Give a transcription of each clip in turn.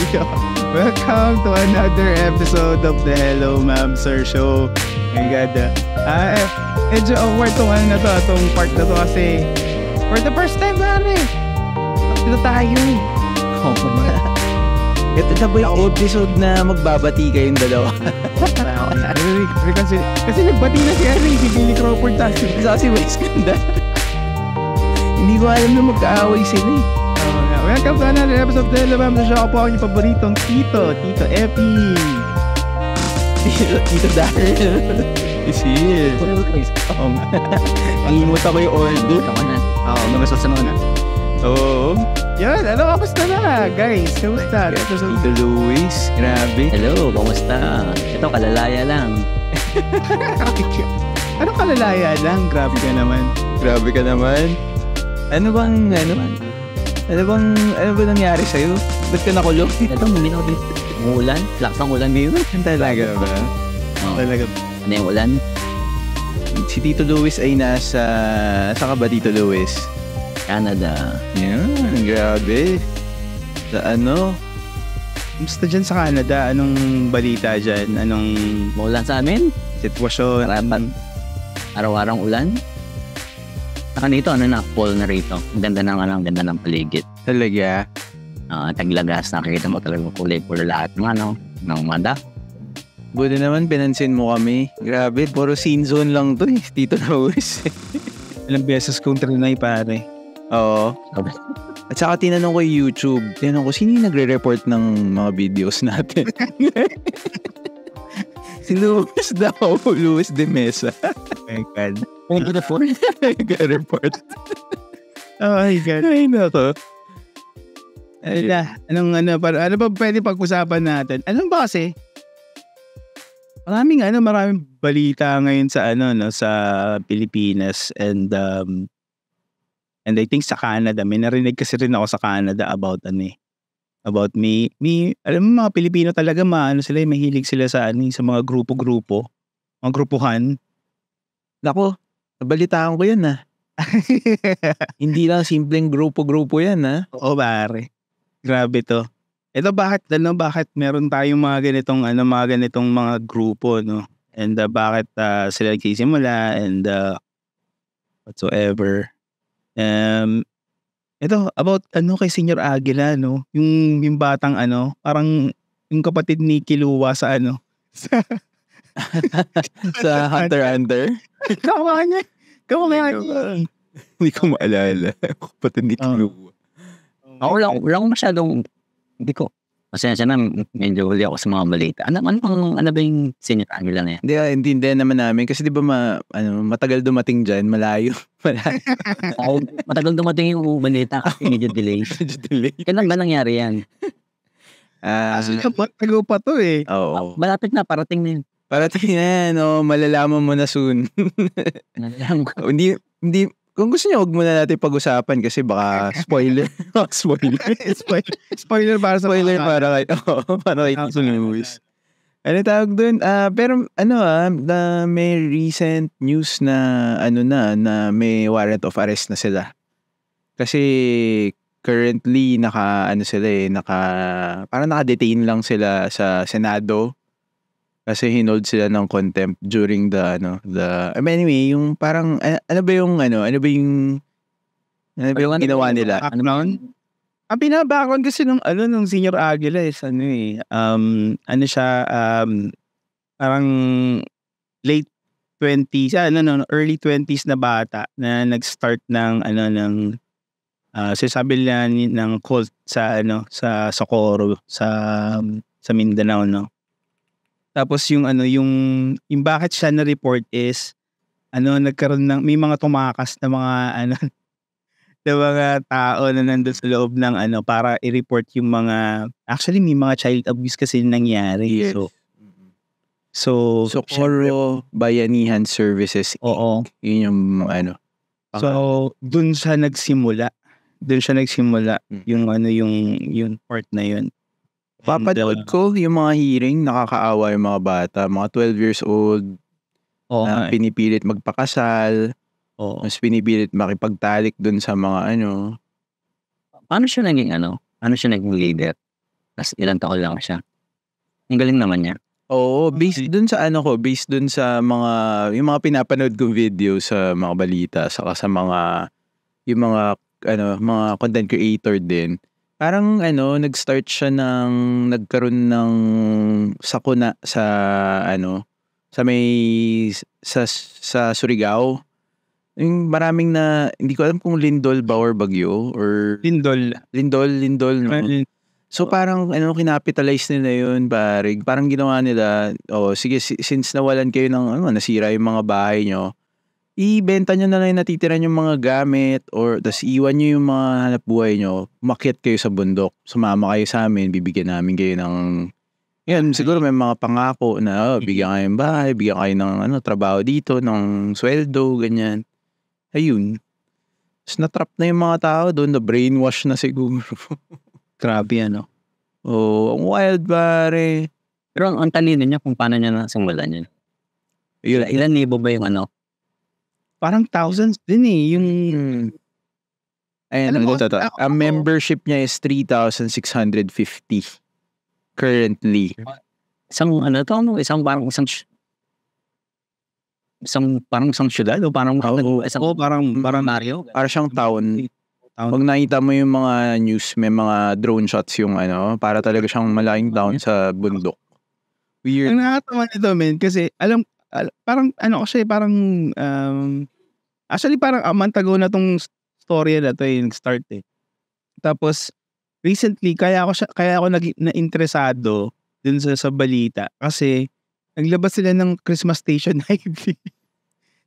Welcome to another episode of the Hello Ma'am Sir Show. My God. Medyo awkward itong part na to kasi for the first time ito tayo. Ito na ba yung episode na magbabati kayong dalawa? kasi nagbati na si Billy Crawford si Wes Ganda. Hindi ko alam na magkaaway sila eh. Welcome to another episode of the Hello Ma'am Sir Show. Ako po ang paboritong Tito Epi. Tito Darren. Is here. Angimot ako yung order. Ako na. Oo, namasasanod na. Oo. Yan, kamusta na guys? Kamusta? Tito Luis, grabe. Hello, kamusta? Ito, kalalaya lang. Anong kalalaya lang? Grabe ka naman. Ano bang nangyari sa'yo? Ba't ka nakulong? Ito, hindi na ako din. Umuulan? Lakas ng ulan dito. Talaga ba? Oh. Talaga. Ano yung ulan? Si Tito Luis ay nasa... Saan ka ba, Tito Luis? Canada. Yan, grabe. Sa ano? Kamusta dyan sa Canada? Anong balita dyan? Anong Umuulan sa amin? sitwasyon? Araw-arang ulan? Saka dito, fall na rito. Ang ganda ng paligid. Talaga? Taglagas, nakikita mo talaga kulay-pula lahat ng mada. Buti naman, pinansin mo kami. Grabe, puro scene zone lang to eh. Tito Luis. Ilang beses kong trinay pare. Oo. At saka tinanong ko yung YouTube. Tinanong ko, sino yung nagre-report ng mga videos natin? Si Luis daw. Luis de Mesa. Oh my God. Nag-report. Oh my God. Ay, nako. Ano ba pwede pag-usapan natin? Alam ba kasi? Maraming balita ngayon sa sa Pilipinas and I think sa Canada. May narinig kasi rin ako sa Canada about me. Alam mo mga Pilipino talaga sila, mahilig sila sa sa mga grupo-grupo, mga grupuhan. Nako, nabalitaan ko yan Hindi lang simpleng grupo-grupo yan Oo pare. Grabe to. Ito bakit meron tayong mga ganitong mga grupo no? And bakit sila nagsisimula and whatsoever. Ito about kay Senior Aguila no, yung batang parang yung kapatid ni Kilua sa sa Hunter x Hunter. Kamukha Hindi ko maalala. Kapatid ni Kilua. Ako lang masyadong, hindi ko. Pasensya na, medyo huli ako sa mga balita. Ano ba yung Senior Aguila na yan? Hindi naman namin. Kasi di ba matagal dumating dyan, malayo. Matagal dumating yung balita kasi medyo delay. Kailan ba nangyari yan? Tago pa to eh. Oo. Malapit na, parating na yun. Parating na yan, malalaman mo na soon. Nalalang ko. Hindi, kung gusto niyo, huwag muna natin pag-usapan kasi baka spoiler. Spoiler para sa para kay Tito Luis. Ano tawag dun? Pero may recent news na na may warrant of arrest na sila. Kasi currently parang naka-detain lang sila sa Senado. Kasi hinold sila ng contempt during anyway, yung parang ano ba yung ginawa nila? Background? Ang pinabakon kasi nung Senior Aguila is parang late 20s, early 20s na bata na nag-start ng sinasabi nila ng cult sa Socorro sa Mindanao no. Tapos yung bakit siya na-report is nagkaroon may mga tumakas na mga na mga tao na nandun sa loob ng para i-report yung actually may mga child abuse kasi nangyari. Yes. So Socorro Bayanihan Services. Oo. Yun yung So dun siya nagsimula. Yung part na yun. Papanood ko yung mga hearing, nakakaawa yung mga bata, mga 12 years old, na pinipilit magpakasal, mas pinipilit makipagtalik dun sa mga Paano siya naging leader? Tapos ilang taon lang siya. Ang galing naman niya. Oo, based dun sa mga, yung mga pinapanood kong video sa mga balita, saka sa mga, yung mga content creator din. Parang nag-start siya nagkaroon ng sakuna sa Surigao. Yung maraming hindi ko alam kung lindol ba or bagyo or Lindol. no? So parang kinapitalize nila yun, pare. Parang ginawa nila, sige, since nawalan kayo ng nasira yung mga bahay nyo, ibenta nyo na lang yung natitira yung mga gamit or tas iwan nyo yung mga hanap buhay nyo, umakyat kayo sa bundok, sumama kayo sa amin, bibigyan namin kayo ng siguro may mga pangako na bigyan kayo ng bahay, bigyan kayo ng trabaho dito, ng sweldo, ganyan. Ayun. Tapos natrap na yung mga tao doon, na brainwash na siguro. Grabe Ang wild, pare. Pero ang talino niya kung paano niya nasimulan yun. Ilan libo ba yung Parang thousands din Yung... Ayan, ang membership niya is 3,650 currently. Isang syudad o parang parang Mario. Para siyang town. Pag nakita mo yung mga news, may mga drone shots yung para talaga siyang malaking town sa bundok. Weird. Ang nakakatawa nito, men, kasi parang actually parang amantago na tong story na to yung start Tapos recently kaya ako na-interesado dun sa balita kasi naglabas sila ng Christmas Station IV.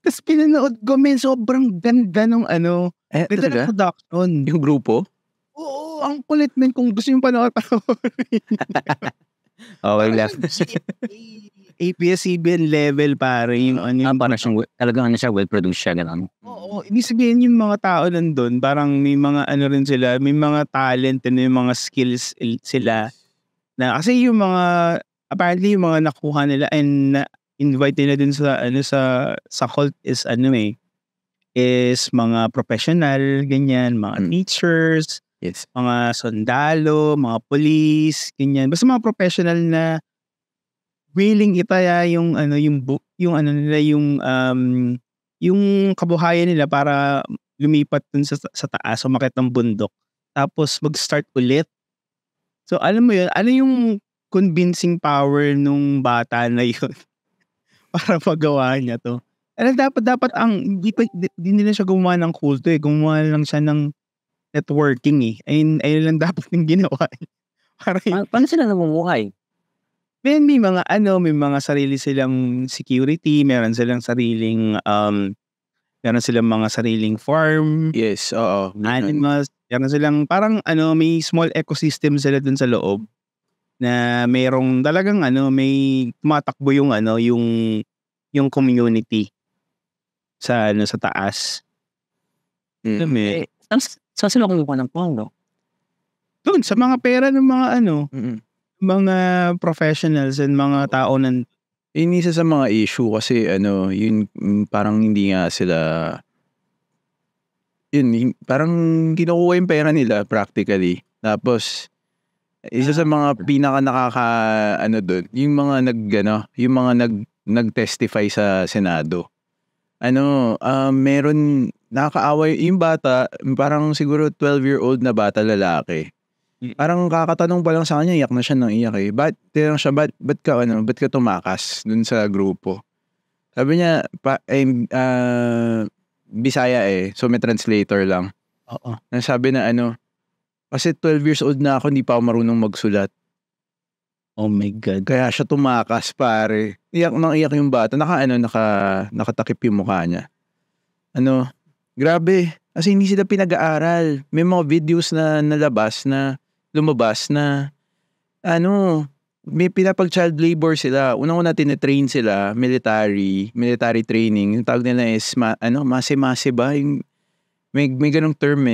Tapos pinanood ko, men, sobrang ganda ng ganda ng production. Yung grupo? Oo, ang kulit, men, kung gusto yung panoorin. Okay lang. ABS-CBN level, pare. Parang siyang, talagang well-produced siya, gano'n. Oo, ibig sabihin yung mga tao nandun, parang may mga rin sila, may mga talent and may mga skills sila. Na, kasi yung mga, apparently yung mga nakuha nila and invite nila dun sa cult is is mga professional, ganyan, mga teachers, yes, mga sundalo, mga police, ganyan. Basta mga professional na willing itaya yung kabuhayan nila para lumipat dun sa taas, umakyat ng bundok. Tapos mag-start ulit. So alam mo yun, ano yung convincing power nung bata na yun para magawa niya to. Dapat hindi nila siya gumawa ng kulto gumawa lang siya ng networking Ayun lang dapat yung ginawa. Paano sila namumuhay? May mga sarili silang security, meron silang mga sariling farm. Yes, oo. Animals, meron silang parang may small ecosystem sila dun sa loob na mayroong talagang may tumatakbo yung community sa taas. Saan sila kumukuha ng pondo? Doon sa mga pera ng mga mga professionals and mga tao ng isa sa mga issue kasi yun parang hindi nga sila parang kinukuha yung pera nila practically. Tapos isa sa mga pinaka doon, yung mga nag-testify sa Senado. Meron nakakaaway yung bata, parang siguro 12-year-old na bata, lalaki. Parang kakatanong pa lang sa kanya, iyak na siya ng iyak Ba't ka tumakas dun sa grupo? Sabi niya, Bisaya so may translator lang. Oo. Sabi na kasi 12 years old na ako, hindi pa ako marunong magsulat. Oh my God. Kaya siya tumakas, pare. Iyak yung bata. Nakatakip yung mukha niya. Grabe. Kasi hindi sila pinag-aaral. May mga videos na lumabas na may pinapag-child labor sila. Unang-una tinitrain sila, military training. Yung tawag nila is mase-mase ba? May ganong term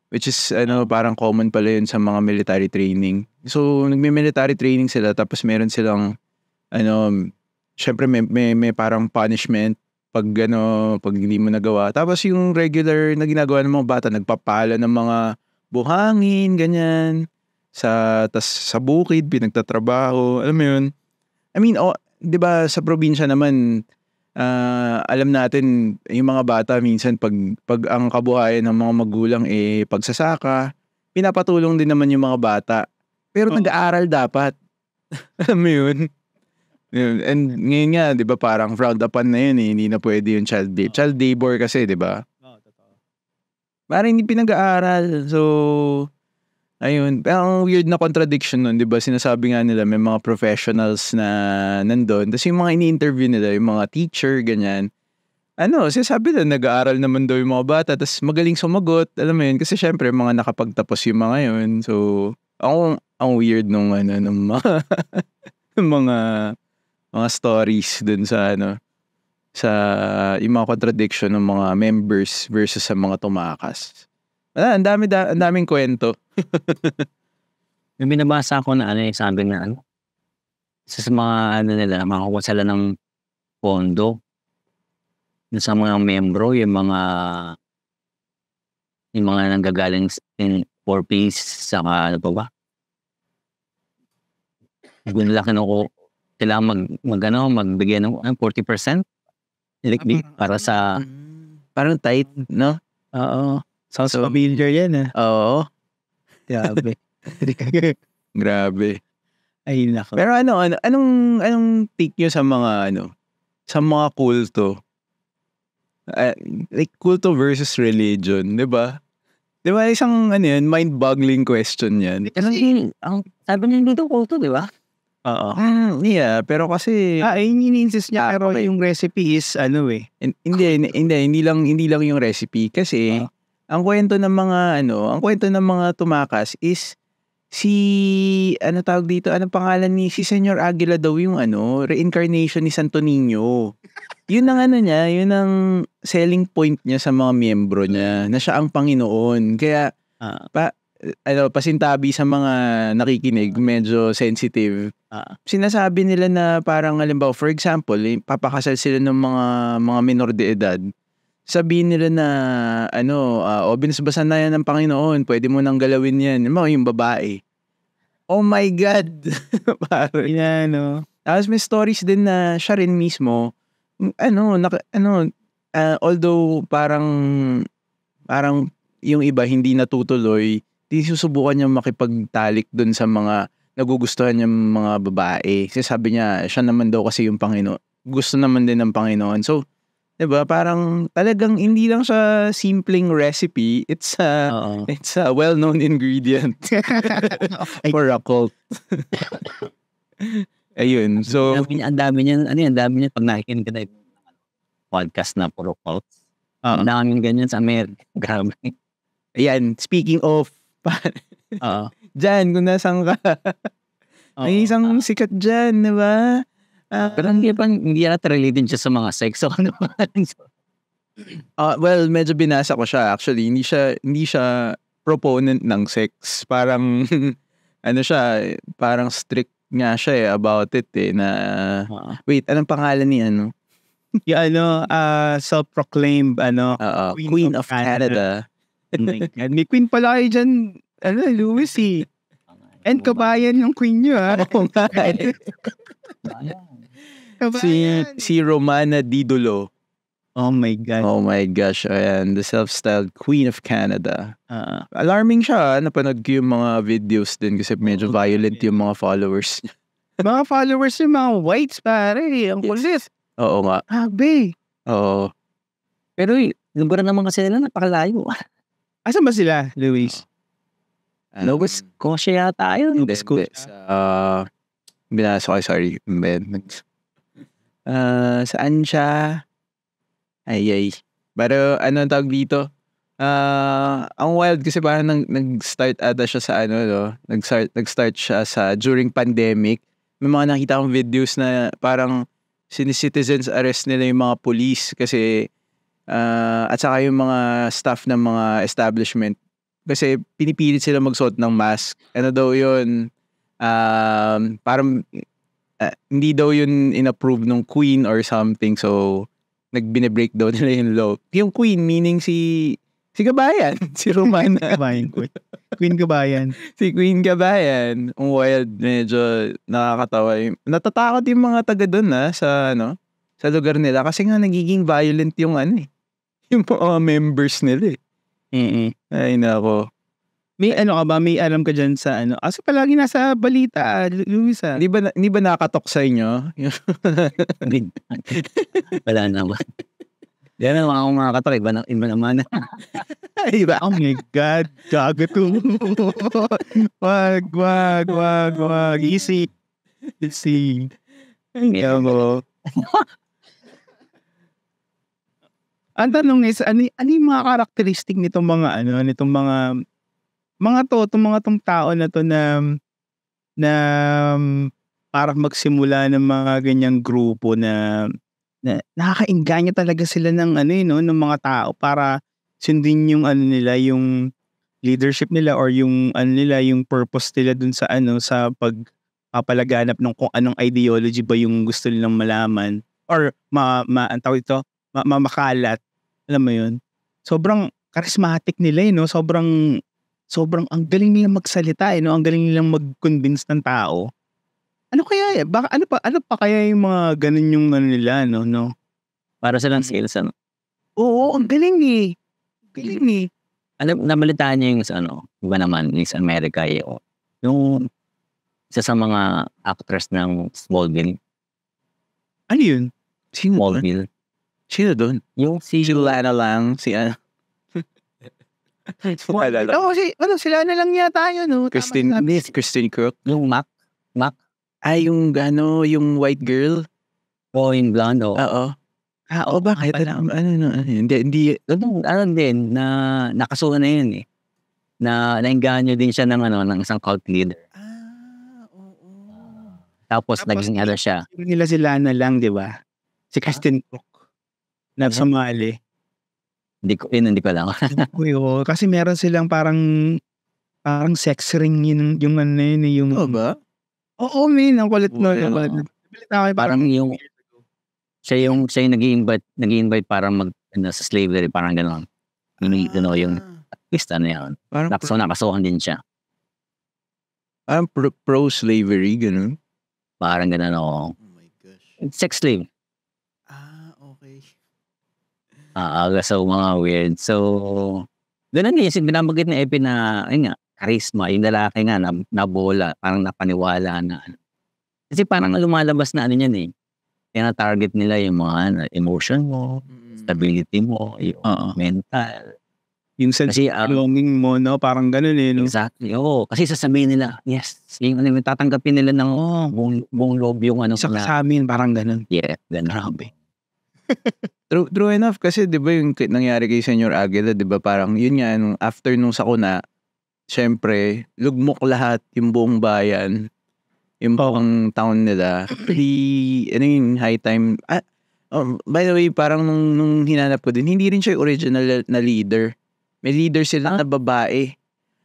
which is parang common pala yun sa mga military training. So nagme-military training sila, tapos meron silang syempre may parang punishment pag hindi mo nagawa. Tapos yung regular na ginagawa ng mga bata, nagpapala ng mga buhangin, ganyan. Tas sa bukid, pinagtatrabaho. Alam mo yun? I mean, di ba sa probinsya naman, alam natin, yung mga bata minsan pag ang kabuhayan ng mga magulang pagsasaka, pinapatulong din naman yung mga bata. Pero nag-aaral dapat. Alam mo yun? And ngayon nga, di ba parang frowned upon na yun hindi na pwede yung child labor kasi, di ba? Parang hindi pinag-aaral. So, ayun. Ang weird na contradiction nun, di ba? Sinasabi nga nila may mga professionals na nandun. Tapos yung mga ini-interview nila, yung mga teacher, ganyan. Sinasabi nila, nag-aaral naman daw yung mga bata. Tapos magaling sumagot. Alam mo yun? Kasi syempre, mga nakapagtapos yung mga yun. So, ang weird nung nung mga stories dun sa sa yung mga contradiction ng mga members versus sa mga tumakas. Ang daming kwento. May binabasa ako na sabi na sa mga nila, makakuha sila ng pondo sa mga membro, yung mga nanggagaling for peace, saka ano pa ba? Nila kailangan magbigay ng 40% para sa parang tight, no? Oo. Sounds familiar yan Oo. Grabe. Grabe. Ay nako. Pero anong take nyo sa mga sa mga kulto? Like kulto versus religion, 'di ba? 'Di ba isang mind-boggling question 'yan. Ang sabi niya dito kulto, 'di ba? Oo. Yeah, pero kasi ini-insist niya pero okay. yung recipe is hindi lang yung recipe kasi ang kwento ng mga tumakas is anong pangalan si Senyor Aguila daw yung reincarnation ni Santo Niño. Yun ang yun ang selling point niya sa mga miyembro niya na siya ang Panginoon. Kaya pasintabi sa mga nakikinig, medyo sensitive. Sinasabi nila na parang halimbawa, for example, papakasal sila ng mga minor de edad. Sabihin nila na binasbasan na yan ng Panginoon, pwede mo nang galawin yan. Yung babae. Oh my God! Parang, tapos may stories din na siya rin mismo, although parang yung iba hindi natutuloy, di susubukan niya makipagtalik dun sa mga nagugustuhan niyang mga babae. Kasi sabi niya, siya naman daw kasi yung Panginoon. Gusto naman din ng Panginoon. So, diba, parang talagang hindi lang siya simpleng recipe. It's a well-known ingredient for a cult. Ayun. So, ang dami niyan pag nakikinig ka na yung podcast na puro cults. Ang daming ganyan sa Amerika. Grabe. Ayan, speaking of, dyan, kung nasan ka. May isang sikat dyan, di ba? Pero hindi yata related siya sa mga sex. So, well, medyo binasa ko siya. Actually, hindi siya proponent ng sex. Parang, parang strict nga siya about it na, wait, anong pangalan ni Yung self-proclaimed, Queen of Canada. May queen pala kayo dyan, Louis And kabayan yung queen nyo, Oo nga. Si Romana Didolo. Oh my God. Oh my gosh. Ayan, the self-styled Queen of Canada. Alarming siya. Napanood ko yung mga videos din kasi medyo violent yung mga followers. Mga followers yung mga whites, pare. Ang kulit. Oo nga. Habi. Oo. Pero lugar naman kasi nila napakalayo. Asan ba sila, Luis? Nova Scotia yata yun. Nova Scotia. Binasa ko, sorry. Saan siya? Ay. Pero anong tawag dito? Ang wild kasi parang nag-start ata siya sa nag-start siya sa during pandemic. May mga nakita akong videos na parang citizens arrest nila yung mga police kasi at saka yung mga staff ng mga establishment kasi pinipilit sila magsuot ng mask. Ano daw yun? Parang hindi daw yun in-approve ng queen or something, so nagbine-break daw nila yung law. Yung queen meaning si Si Kabayan. Si Romana. Kabayan, Queen Kabayan. Si Queen Kabayan. Ang wild, medyo nakakatawa. Natatakot yung mga taga doon sa lugar nila. Kasi nga nagiging violent yung yung mga members nila Ay, nako. May ano ka ba? May alam ka dyan sa Kasi palagi nasa balita, Luis Hindi ba nakatok sa inyo? Wala naman. Di na naman ako makakatok. Iba naman. Iba. Oh my God. Gago to. Wag. Easy. Gago. Ang tanong is, ano yung mga karakteristik nitong mga nitong mga tao na to na parang magsimula ng mga ganyang grupo na nakakainganyo talaga sila ng ng mga tao para sundin yung nila, yung leadership nila or yung yung purpose nila dun sa sa pagpapalaganap ng kung anong ideology ba yung gusto nilang malaman or makalat. Alam mo yun? Sobrang charismatic nila sobrang ang galing nilang magsalita ang galing nilang mag-convince ng tao. Ano kaya baka ano pa kaya yung mga ganun yung nila no? Para silang sales Oo, ang galing Nabalitaan niyo yung iba naman, yung sa Amerika yung isa sa mga actress ng Smallville. Ano yun? Smallville. Sino doon? Yung Si Lana lang, si sila na lang yata yun, no? Christine Crook. Yung Mac. Ay, yung yung white girl. Yung blonde. Oo. Bakit? Hindi. Din, na nakasuhan na yun na nainganyo din siya ng isang cult leader. Oo. Tapos naging siya. Nila sila na lang, di ba? Si Christine Crook. Na sumali. Hindi ko lang. Kasi meron silang parang sex ring yung yung Oo ba? Oo, ang kulit no. Parang yung siya yung nag-i-invite para sa slavery, parang gano'n. Yung twist yan. Parang nakasuhan din siya. Parang pro-slavery, gano'n? Parang gano'n, Oh my gosh. Sex slave. Okay. So mga weird. So, doon na niya, binabagit na Epi na, charisma, yung lalaki nga, nabola, parang napaniwala na. Kasi parang lumalabas na yan Tina-target nila yung mga emotion mo, stability mo, yung mental. Yung sense of belonging mo, no? Parang ganun no? Exactly. Oo. Kasi sasabihin nila, yes. Yung tatanggapin nila ng buong loob yung Isa sa amin, parang ganun. Yeah, ganun. True enough kasi 'di ba yung nangyari kay Senyor Aguila, 'di ba parang yun nga after nung sakuna, syempre lugmok lahat yung buong bayan, yung buong town nila. Yung high time. By the way, parang nung hinanap ko din, hindi rin siya yung original na leader. May leader sila na babae.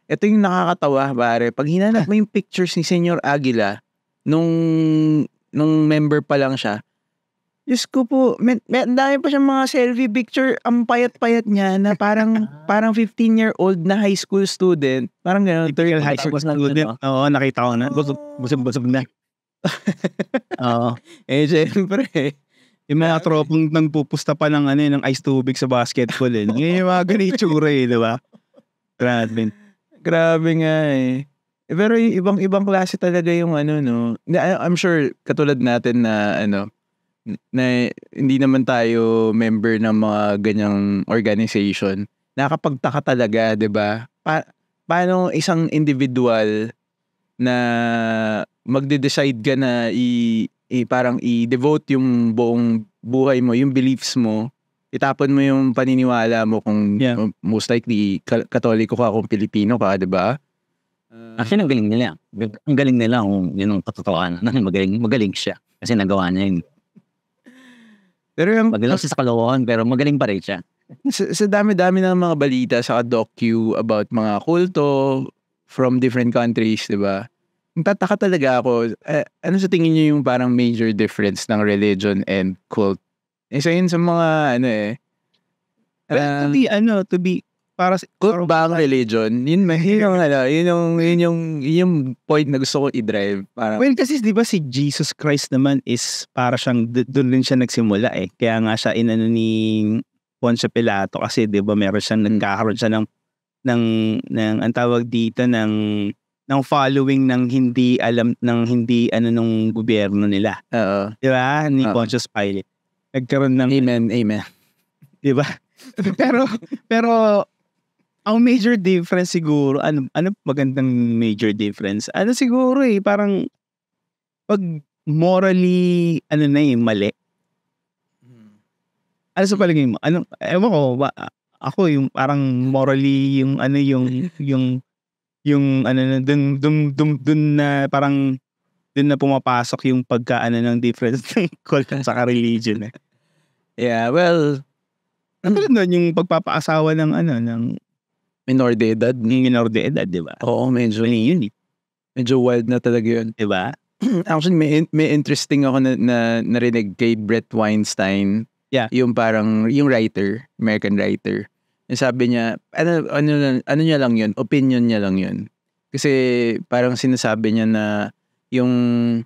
Ito yung nakakatawa, pare. Pag hinanap mo yung pictures ni Senyor Aguila nung member pa lang siya, Diyos ko po, dami pa siyang mga selfie picture, ang payat-payat niya na parang 15-year-old na high school student. Parang gano'n. Typical high school student. Oo, nakita ko na. Busog na. Oo. Siyempre. Yung mga tropang nagpupusta pa ng ice tubig sa basketball Yung mga ganitsura di ba? Grabe nga Pero yung ibang klase talaga yung no. I'm sure katulad natin na na hindi naman tayo member ng mga ganyang organization, nakapagtaka talaga, 'di ba? Paano isang individual na magde-decide ka na parang i-devote yung buong buhay mo, yung beliefs mo, itapon mo yung paniniwala mo kung most likely Katoliko ka, kung Pilipino ka, 'di ba? Actually, ang galing nila. Ang galing nila kung yun ang katotohanan. Magaling siya kasi nagawa niya yun. Pero magaling siya sa kalokohan, pero magaling pa rin siya. Sa dami-dami ng mga balita sa docu about mga kulto from different countries, di ba? Tataka talaga ako. Ano sa tingin niyo yung parang major difference ng religion and cult? Isa yun sa mga to be para Cult ba ang religion? Yun yung point na gusto ko i-drive. Parang, well, kasi di ba si Jesus Christ naman is para siyang doon rin siya nagsimula eh. Kaya nga siya inano ni Poncio Pilato kasi di ba meron siyang nagkakaroon siya ng ang tawag dito ng following ng hindi alam ng hindi nung gobyerno nila. oo. Di ba? Ni Pontius Pilate. Nagkaroon ng Amen. di ba? pero ang major difference siguro, ano magandang major difference? Ano siguro parang pag morally mali. Ano sa palagay mo? Ewan ko, ako yung parang morally yung dun na parang dun na pumapasok yung ng difference ng cult at saka religion eh. Yeah, well, Ano doon yung pagpapaasawa ng minor de edad. minor de edad, di ba? Oo, medyo Yun eh, medyo wild na talaga yun. di ba? Actually, may interesting ako na narinig kay Brett Weinstein. Yeah. Yung parang, yung writer, American writer. Yung sabi niya, ano niya lang yun, opinion niya lang yun. Kasi parang sinasabi niya na yung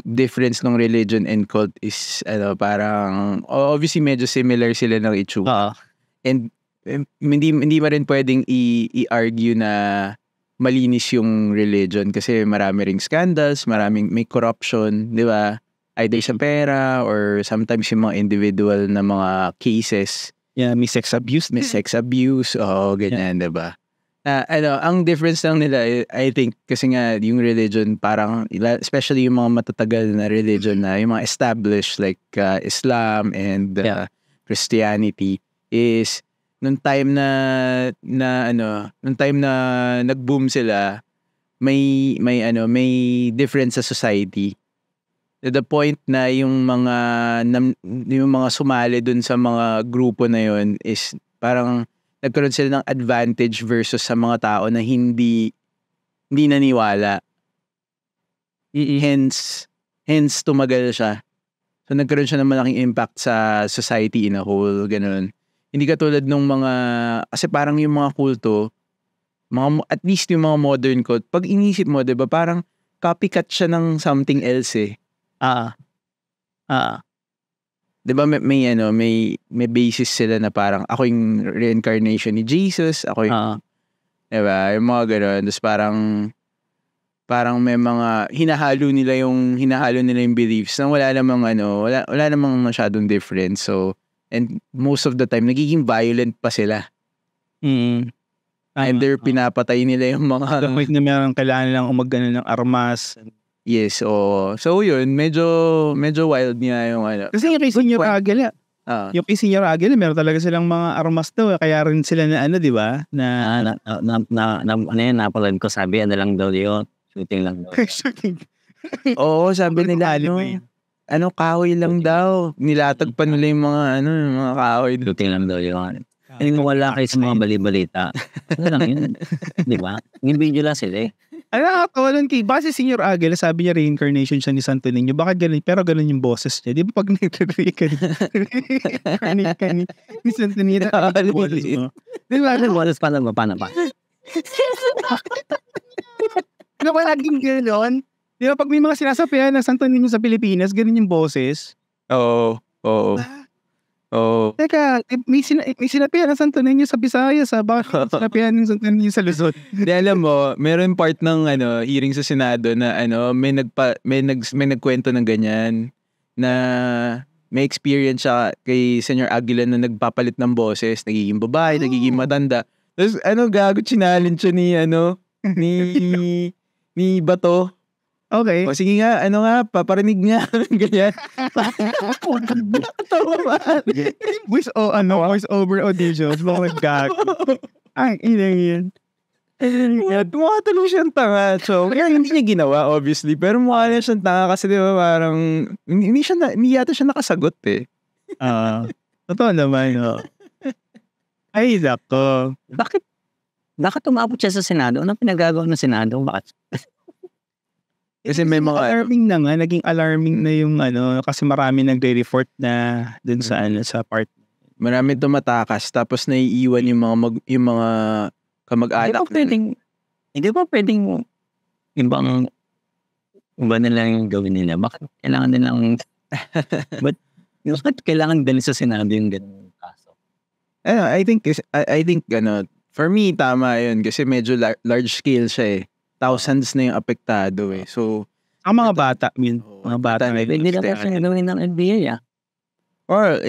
difference ng religion and cult is, parang, obviously medyo similar sila ng itsura. And hindi pa rin pwedeng i-argue na malinis yung religion kasi marami ring scandals, may corruption, di ba? Either sa pera or sometimes yung mga individual na mga cases. Yeah, may sex abuse. Ganyan, di ba? Ang difference lang nila, I think, kasi nga yung religion parang, especially yung mga matatagal na religion na, yung mga established like Islam and Christianity is nung time na nag-boom sila, may difference sa society. To the point na yung mga sumali dun sa mga grupo na yun is parang nagkaroon sila ng advantage versus sa mga tao na hindi naniwala. Hence tumagal siya. So nagkaroon siya ng malaking impact sa society in a whole, ganun. Hindi katulad nung kasi parang yung mga kulto, at least yung mga modern cult, pag inisip mo, diba, parang copycat siya ng something else eh. Diba may basis sila na parang ako yung reincarnation ni Jesus, ako yung, diba, yung mga gano'n. Tapos parang may mga hinahalo nila yung beliefs na wala namang masyadong difference. So, and most of the time, nagiging violent pa sila. Either pinapatay nila yung mga... The point na meron kailangan lang umagano ng armas. Yes, so yun, medyo wild niya yung Kasi yung kay Senior Aguila, yung kay Senior Aguila, meron talaga silang mga armas daw. Kaya rin sila na di ba? Napalad ko, sabi, lang daw yun. Shooting lang daw. Shooting. Oo, sabi nila, kahoy lang daw. Nilatag pa nila yung mga kahoy. Shooting lang daw yun. Wala kayo sa mga bali-balita. Ano lang yun. Di ba? Yung video lang sila eh. Nakakatawa lang base Senior Aguila, sabi niya reincarnation siya ni Santo Niño. Baka ganun, pero ganun yung boses niya. Di ba pag reincarnation ni Santo Niño, di ba? Boses pa? Paano? Ano ba laging gano'n? Di ba pag may mga sinasapihan ng Santo Niño sa Pilipinas, ganun yung boses? Oo. Teka, may sinapihan ng Santo Niño sa Visayas, bakit sinapihan ng Santo Niño sa Luzon? Di alam mo, meron part ng hearing sa Senado na may nagkwento ng ganyan na may experience siya kay Senior Aguila na nagpapalit ng boses, nagiging babae, nagiging matanda. Tapos gago challenge siya ni Bato. Okay. O sige nga, paparinig niya. Ganyan. Nakatawa ba? Voice over auditions. Mga gag. Ay, yun. Tumatalo siyang tanga. So, kaya hindi niya ginawa, obviously. Pero mukha niya siyang tanga kasi diba parang, hindi yata siya nakasagot eh. Totoo naman, no? Ay, ko. Bakit umabot siya sa Senado? Anong pinagagawa ng Senado? Bakit? Kasi may mga alarming na nga, naging alarming na yung kasi marami nagre-report na dun sa sa part. marami tumatakas tapos naiiwan yung mga kamag-anak Hindi ba pwedeng iba na lang yung gawin nila? Bakit kailangan nilang bakit kailangan dali sa Senado yung ganung kaso? I think for me tama yun kasi medyo large scale siya eh. Thousands na yung apektado eh. So Ang mga bata, mga bata. Hindi na kasi gawin ng NBA Or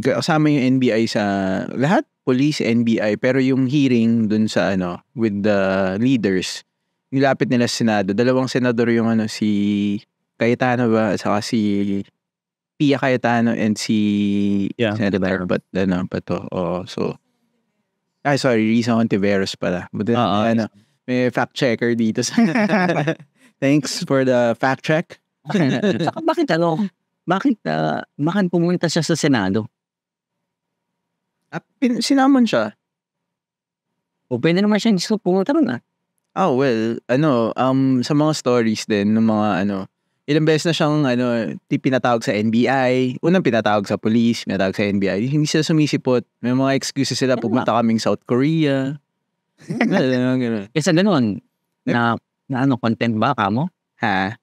kasama yung NBI sa lahat, police, NBI, pero yung hearing dun sa with the leaders, nilapit nila sa Senado. 2 senador yung si Cayetano ba, saka si Pia Cayetano and si Senator Bato. So sorry, Risa Hontiveros pala. But may fact checker dito. Thanks for the fact check. Saka bakit pumunta siya sa Senado? Sinamon siya. O pwede naman siya pumunta ron sa mga stories din ng mga ilang beses na siyang pinatawag sa NBI, unang pinatawag sa police, pinatawag sa NBI, hindi sila sumisipot. May mga excuses sila, pupunta kaming South Korea. Kesa ganun, na content ba kamo? Ha?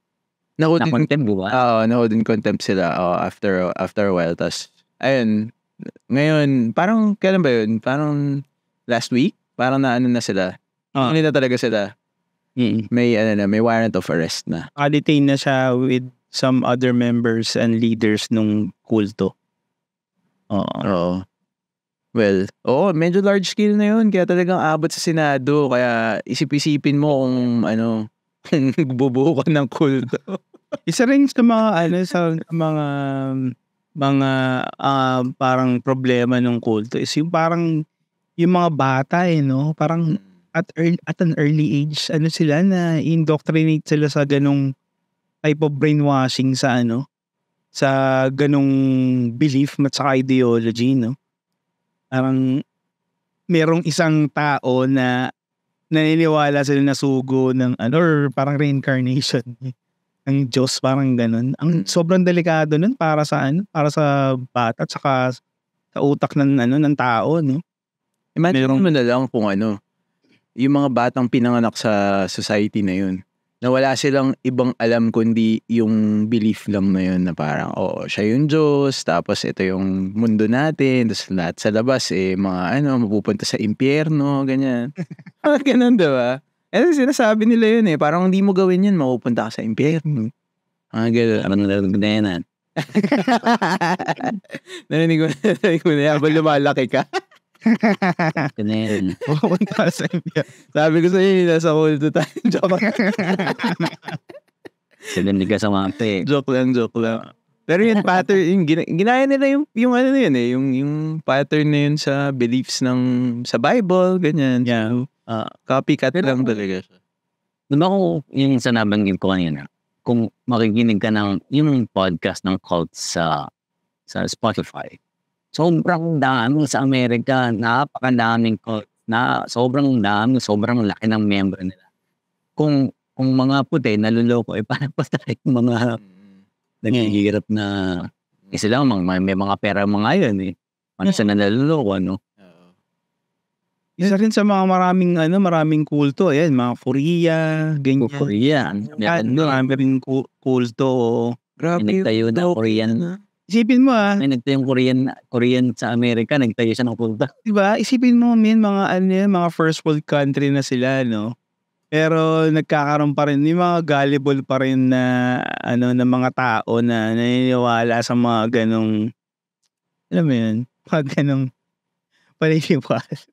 Na-contempt ba? Oo, na-hold in contempt sila after a while. Tas, ayun, ngayon, parang, kailan ba yun? Parang last week? Parang na sila. Hindi na talaga sila. May warrant of arrest na. Detain na siya with some other members and leaders nung kulto. Oo. Well, medyo large scale na yun. Kaya talagang abot sa Senado. Kaya isip-isipin mo kung bubuo ka ng kulto. Isa rin sa mga parang problema ng kulto is yung parang yung mga bata parang at an early age sila na indoctrinate sila sa ganong type of brainwashing sa ganong belief at saka ideology parang merong isang tao na naniniwala sila na sugo ng or parang reincarnation ng Diyos, parang ganun. Ang sobrang delikado nun para sa bata at saka sa utak ng tao, no? Imagine mo na lang kung yung mga batang pinanganak sa society na yun, na wala silang ibang alam kundi yung belief lang na yun na parang, siya yung Diyos, tapos ito yung mundo natin, tapos lahat sa labas, mapupunta sa impyerno, ganyan. Ganun, diba? Sinasabi nila yun parang hindi mo gawin yun, mapupunta ka sa impyerno. Ganun. Ano na yan? Narinig mo na yan, habang lumalaki ka. Ganun. Pupunta sa impyerno. Sabi ko sa'yo, nasa kulto tayo. Joke Silandig ka sa mga Joke lang. Pero yung pattern, yung ginaya nila yung pattern na yun sa beliefs sa Bible, ganyan. Yeah. Copycat lang talaga siya. Diba kung yung sa nabanggit ko kanina, kung makikinig ka ng yung podcast ng cult sa Spotify, sobrang dami sa Amerika, napakadaming cult, sobrang laki ng member nila. Kung mga puti, naluloko, parang basta yung mga naghihirap na sila, may mga pera mga yun Ano siya na naluloko, Isa rin sa mga maraming kulto, mga Korea, ganyan. Korea. Marami rin kulto. Grabe. Nagtayo na Korean. Isipin mo May nagtayong Korean sa Amerika, nagtayo siya ng kulto. Diba? Isipin mo mga first world country na sila, no? Pero nagkakaroon pa rin, yung mga gullible pa rin na mga tao na naniniwala sa mga ganong, alam mo yun, mga ganong paniniwala.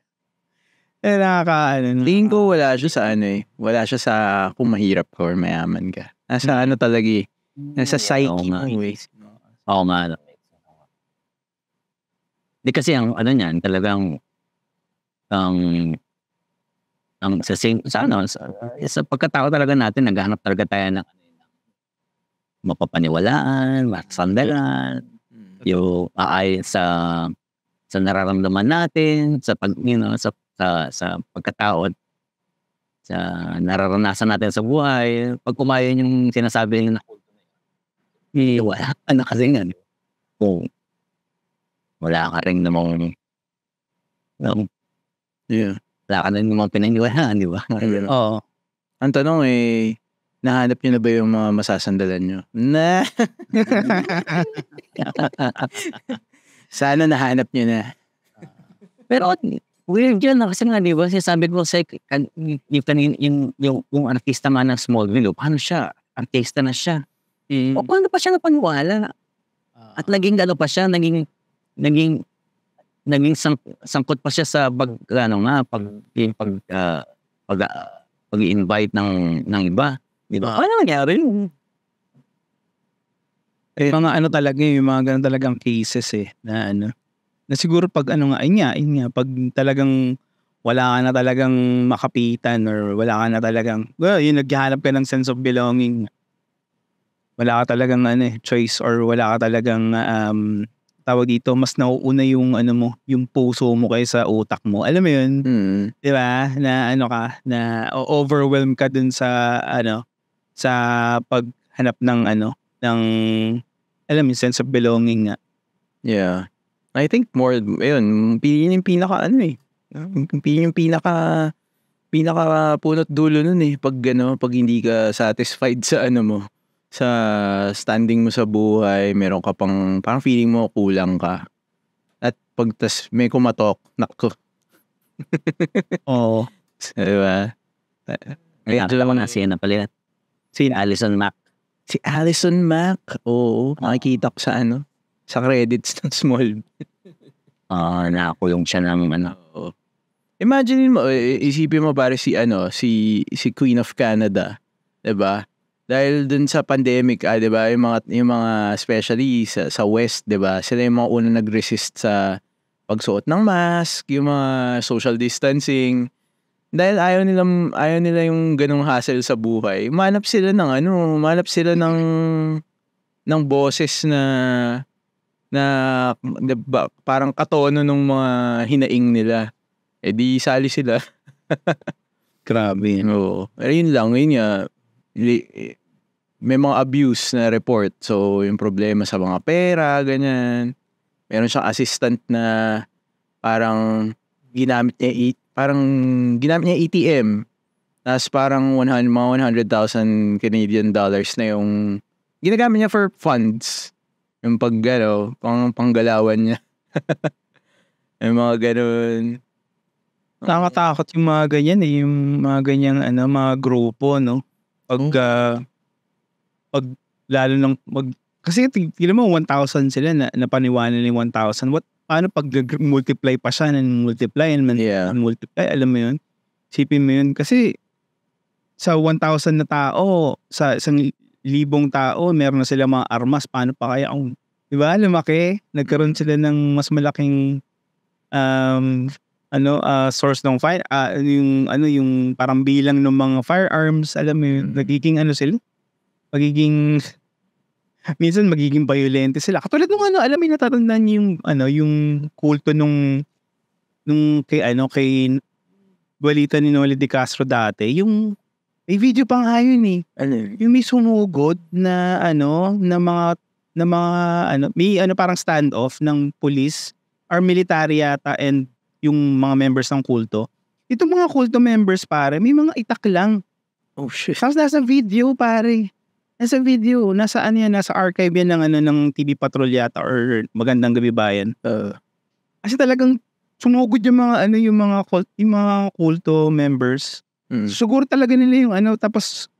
Tingin ko wala siya sa wala siya sa kung mahirap ka or mayaman ka. Nasa talaga nasa psyche mo Oo nga. Di kasi ang niyan talagang sa pagkatao talaga natin naghahanap talaga tayo ng mapapaniwalaan, masandalan, yung aayon sa nararamdaman natin, sa pagkatao, sa nararanasan natin sa buhay. Pag kumayon yung sinasabi nila na kulto na yun, wala ka na kasi nga. Kung wala ka rin namang, Yeah. wala ka rin namang pinaniwalaan, di ba? Oo. Ang tanong nahanap nyo na ba yung mga masasandalan nyo? Na. Sana nahanap nyo na. Pero weird yan kasi nga, di ba? Sinasabi ko sa yung artista man ng Smallville, paano siya? Artista na siya. O paano pa siya napaniwala? At naging pa siya, naging sangkot pa siya sa pag-invite ng iba. Di ba? Paano nangyari? Mga ano talaga, yung mga ganun talagang cases na siguro pag ayun nga, pag talagang wala ka na talagang makapitan or wala ka na talagang, yung naghahanap ka ng sense of belonging, wala ka talagang choice or wala ka talagang tawag dito, mas nauuna yung yung puso mo kaysa utak mo. Alam mo yun? Di ba? Na na overwhelm ka dun sa sa paghanap ng ng alam mo, sense of belonging nga. Yeah. I think more, yun, yung pinaka yung pinaka punot dulo nun pag hindi ka satisfied sa mo, sa standing mo sa buhay, meron ka parang feeling mo kulang ka. At pag may kumatok, nako. Oo. Diba? May ako na siya pala. Si Allison Mack. Si Allison Mack. Oo. Nakikita ko sa sa credits ng Small. Nakakulong siya ng Imagine mo, isipin mo pare si Queen of Canada, 'di ba? Dahil dun sa pandemic, 'di ba? Yung mga especially sa West, 'di ba? Sila yung mga unang nag-resist sa pagsuot ng mask, yung mga social distancing. Dahil ayaw nila yung ganung hassle sa buhay. Manap sila ng boses na parang katono ng mga hinaing nila. Di sali sila. Grabe. Oo. Pero yun nga, may mga abuse na report. So, yung problema sa mga pera, ganyan. Meron siyang assistant na parang ginamit niya ATM. Tapos parang mga 100,000 Canadian dollars na yung ginagamit niya for funds. Yung panggalawan niya. Yung mga ganun. Nakakatakot yung mga ganyan yung mga ganyang mga grupo, no? Pag lalo ng kasi tingnan mo 1,000 sila na napaniwala ni 1,000. Paano pag multiply pa siya ng multiply alam mo yun? Sipin mo yun kasi sa 1,000 na tao, sa 1,000 tao, meron na sila mga armas. Paano pa kaya kung, di ba, lumaki, nagkaroon sila ng mas malaking source ng fire, yung parang bilang ng mga firearms, alam mo yun, nagiging sila, minsan magiging violente sila. Katulad nung alam mo, natatandaan yung yung kulto nung kay balita ni Noli De Castro dati, yung may video pa nga yun yung may sumugod na may parang standoff ng police or military yata and yung mga members ng kulto. Itong mga kulto members pare, may mga itak lang. Oh shit. Tapos nasa video pare. Nasa video, nasa archive yan ng TV Patrol yata or Magandang Gabi Bayan. Kasi talagang sumugod yung mga yung mga kulto members. Siguro talaga nila yung tapos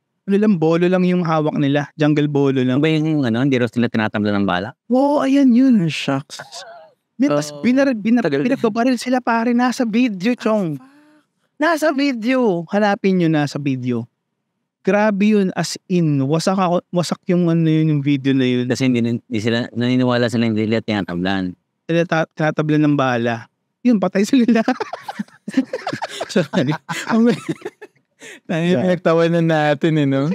bolo lang yung hawak nila, jungle bolo lang. Ba yung hindi raw sila tinatabla ng bala? Oo, ayan yun. Shucks. Tapos pinagbabaril sila pare, nasa video, chong. Nasa video. Hanapin nyo, nasa video. Grabe yun, as in, wasak yung yung video na yun. Kasi hindi sila, naniniwala sila hindi nila tinatablan. Sila tinatablan ng bala. Yun, patay sila. Sorry. Pinagtawanan natin, no?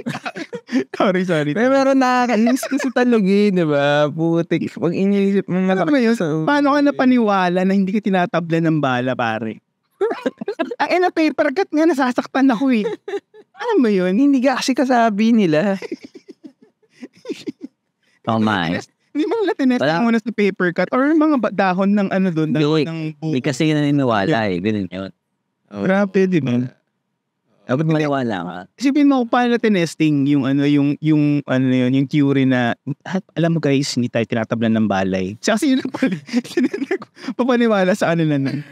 Sorry. Pero meron nakakainis kasi talugin, di ba? Putik. Pag iniisip mo yun, paano ka napaniwala na hindi ka tinatablan ng bala, pare? Ang paper cut nga, nasasaktan ako eh. Alam mo yun? Hindi ka kasi kasabi nila. Tama eh. Hindi mo nila tinest Wala. muna sa paper cut or mga dahon ng ano doon, Hindi, ng Hindi buko. kasi naniniwala ganun yun. Grabe, di ba? Dapat maniwala ka. Isipin mo kung paano tinesting yung ano, yung ano yun, yung theory na, alam mo guys, hindi tayo tinatablan ng balay. Siya kasi yun papaniwala sa ano na.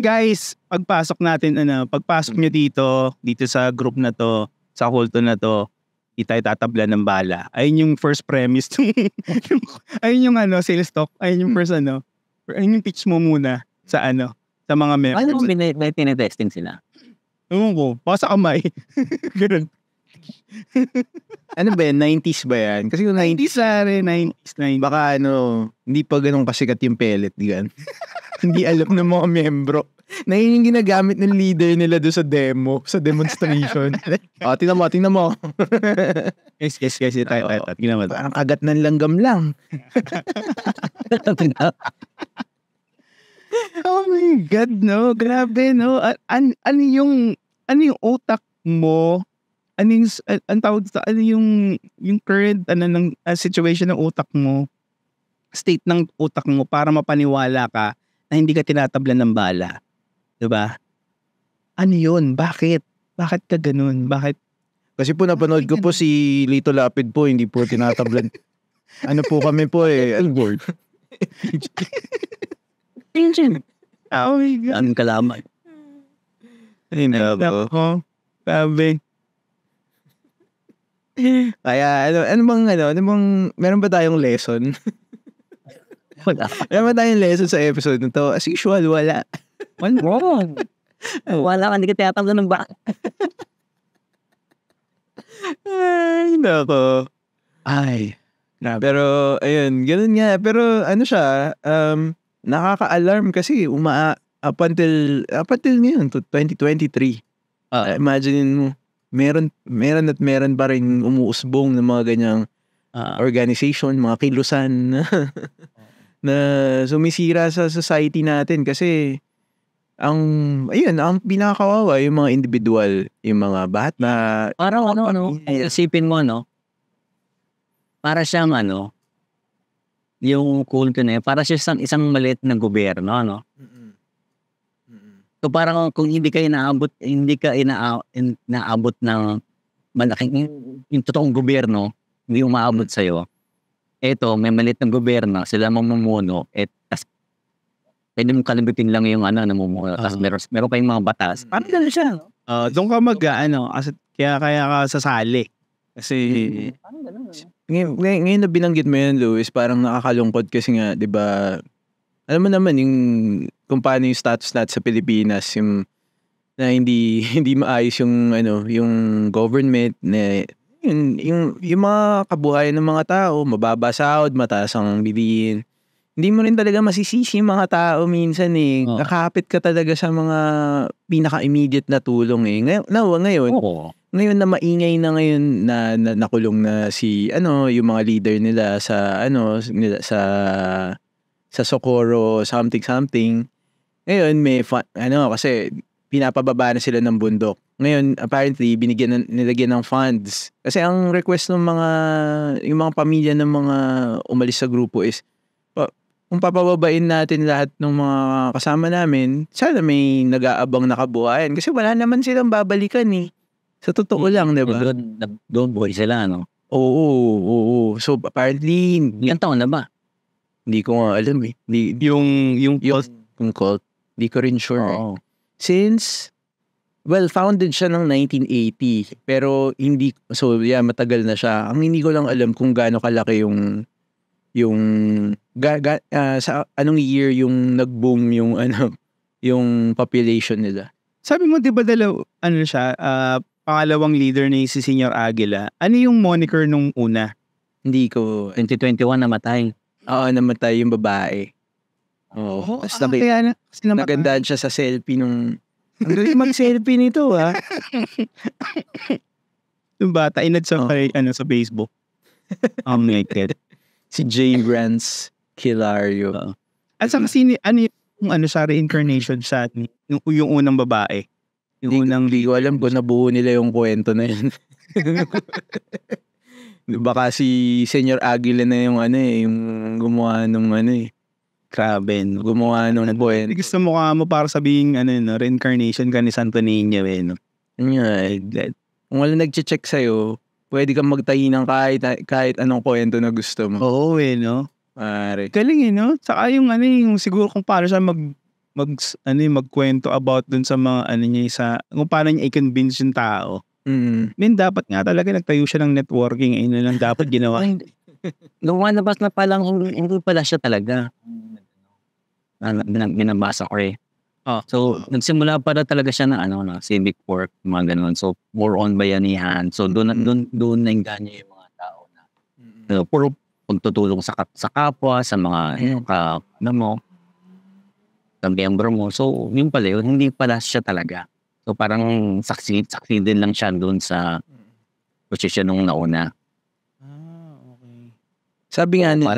Guys, pagpasok natin, pagpasok nyo dito sa group na to, sa kulto na to, hindi tayo tatablan ng bala. Ayun yung first premise. Ayun yung sales talk. Ayun yung first ayun yung pitch mo muna sa sa mga members. Paano may tinetesting sila? Ewan ko, baka sa kamay. Ganun. Ano ba yan? 90s ba yan? Kasi yung 90s, 90s. baka hindi pa ganun kasikat yung pellet. Gan. Hindi alam ng mga membro. Na yun yung ginagamit ng leader nila doon sa demo, sa demonstration. Tingnan mo. Yes. Tayo. Ginawa. Parang kagat ng langgam lang. Oh my God, no? Grabe, no? Ano yung utak mo? Ang tawag sa, yung current, ng situation ng utak mo? State ng utak mo para mapaniwala ka na hindi ka tinatablan ng bala. Diba? Ano yun? Bakit? Bakit ka ganun? Bakit? Kasi po napanood ko po si Lito Lapid po, hindi po tinatablan. Ano po kami po board. Oh my God. Anong kalaman? Ay, Nako. Sabi. Kaya ano bang meron ba tayong lesson? Wala. Meron ba tayong lesson sa episode na to? As usual, wala. Wala ka, hindi ka tinatablan ng bala. Ay, nako. Ay. Pero, ayun, ganun nga. Pero, siya, nakaka-alarm kasi up until ngayon, to 2023. Imagine mo, meron pa rin umuusbong ng mga ganyang organization, mga kilusan na sumisira sa society natin kasi ang pinakakawawa yung mga individual, yung mga bata. Parang isipin mo, para siyang yung kulto na yun, para siya isang maliit na gobyerno, So parang kung hindi ka inaabot ng malaking, yung totoong gobyerno, hindi umaabot sa'yo. Eto, may maliit na gobyerno, sila mamumuno, tas pwede mong kalimutin lang yung namumuno, tas meron pa yung mga batas. Parang gano'n siya, Doon ka kaya ka sasali. Kasi, Parang gano'n, Ngayon na binanggit mo yun, Luis, parang nakakalungkot kasi nga, di ba, alam mo naman kung paano yung status natin sa Pilipinas, yung na hindi maayos yung government, na yung mga kabuhayan ng mga tao, mababa sahod, mataas ang bilihin. Hindi mo rin talaga masisisi yung mga tao minsan Nakakapit ka talaga sa mga pinaka-immediate na tulong Ngayon, ngayon na maingay na ngayon na nakulong na yung mga leader nila sa sa Socorro something. Ngayon may kasi pinapababa na sila ng bundok. Ngayon apparently nilagyan ng funds. Kasi ang request ng yung mga pamilya ng mga umalis sa grupo is kung papababain natin lahat ng mga kasama namin, sana may nag-aabang na kabuhayan. Kasi wala naman silang babalikan Sa totoo lang, di ba? Doon buhay sila, Oo. So apparently, Ilang taon na ba? hindi ko nga alam yung cult, hindi ko rin sure. Oo. Since, founded siya ng 1980. Pero matagal na siya. Ang hindi ko lang alam kung gaano kalaki sa anong year yung nag-boom yung population nila. Sabi mo, di ba siya, pangalawang leader ni si Senior Aguila. Ano yung moniker nung una? Hindi ko, 2021 namatay. Oo, namatay yung babae. Oo. Tapos nagandaan siya sa selfie nung, ang galing mag-selfie nito, Yung bata, inad sa Facebook. Oh my God. Si J. Rance Kilario. At saka yung reincarnation sa yung unang babae. Hindi ko alam kung nabuo nila yung kwento na yun. Baka si Senyor Aguila na yung yung gumawa nung Grabe, no? gumawa nung buwan. Gusto mo para sabihin, reincarnation ka ni Santo Niño, no? Kung wala nag-check sa'yo, pwede kang magtahi ng kahit anong kwento na gusto mo. Oo, no? Pare. Galing, no? Saka yung siguro kung paano siya magkwento about dun sa mga niya, kung paano niya i-convince yung tao. Dapat nga talaga nagtayo siya ng networking, na lang dapat ginawa. Lumalabas na palang hindi pala siya talaga. Binabasa ko So, nagsimula para talaga siya na civic work, mga ganun. So, more on bayanihan. So, doon nainganyo yung mga tao na puro pagtutulong sa kapwa, sa mga sa miyembro mo. So, yun pala yun. Hindi pala siya talaga. So, parang succeed din lang siya doon sa posisyon nung nauna. Okay. Sabi nga nila,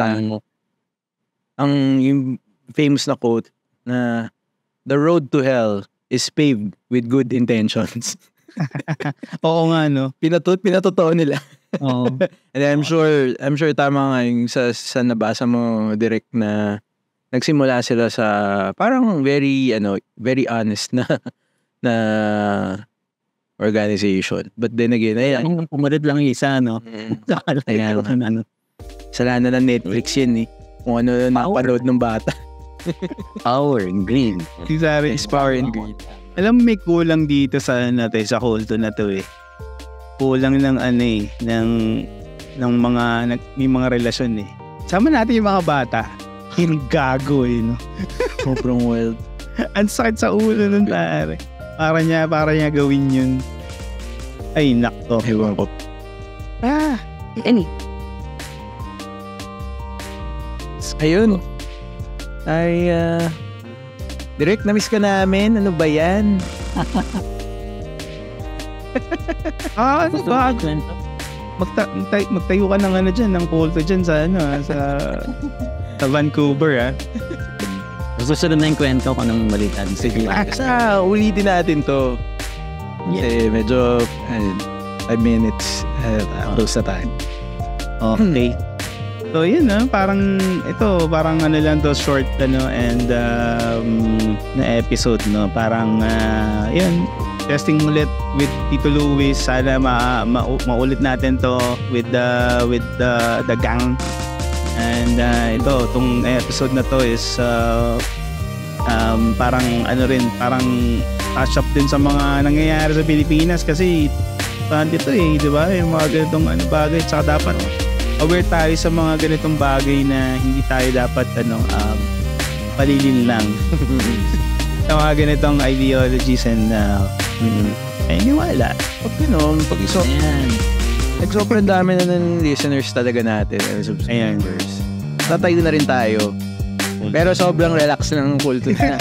Parang, yung famous na quote na the road to hell is paved with good intentions. Oo nga, no? Pinatotoo nila. Oo. And I'm sure tama nga yung sa nabasa mo direct na nagsimula sila sa parang very honest na organization. But then again, pumalit lang yung isa, no? Salanan ng Netflix yun kung ano napanood ng bata. Power and green. It's power and green. Alam mo, may kulang dito sa sa kulto na to Kulang ng ng mga may mga relasyon Sama natin yung mga bata. Yung gago no? Sobrang wild. Ang sakit sa ulo nun, pare. Para niya gawin yun. Ay, nakto. Ewan ko. Ayun. Ay, direct na-miss ka namin. Ano ba yan? Ano ba? Magtayo ka ng dyan, ng kulto dyan sa Vancouver, Susunod na yung kwento ko ng balita. Sige. Ulitin natin to. Kasi medyo 5 minutes close na time. Okay. So yun parang lang to short and na episode parang yun, testing ulit with Tito Luis. Sana maulit natin to with the gang. And itong episode na to is parang parang touch up din sa mga nangyayari sa Pilipinas kasi dito di ba? Yung mga ganitong bagay, saka dapat aware tayo sa mga ganitong bagay na hindi tayo dapat palilin lang sa mga ganitong ideologies and niwala. Sobrang dami na ng listeners talaga natin and subscribers. Tatayo na rin tayo. Pero sobrang relax ng kulto na.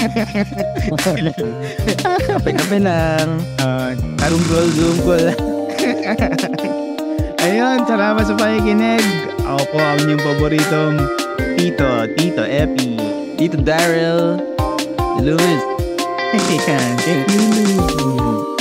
Kape-kape lang. Karunggol-dunggol lang. Ayun, salamat sa pakikinig. Ako po ang inyong paboritong Tito Epi, Tito Daryl, Louis. Thank you.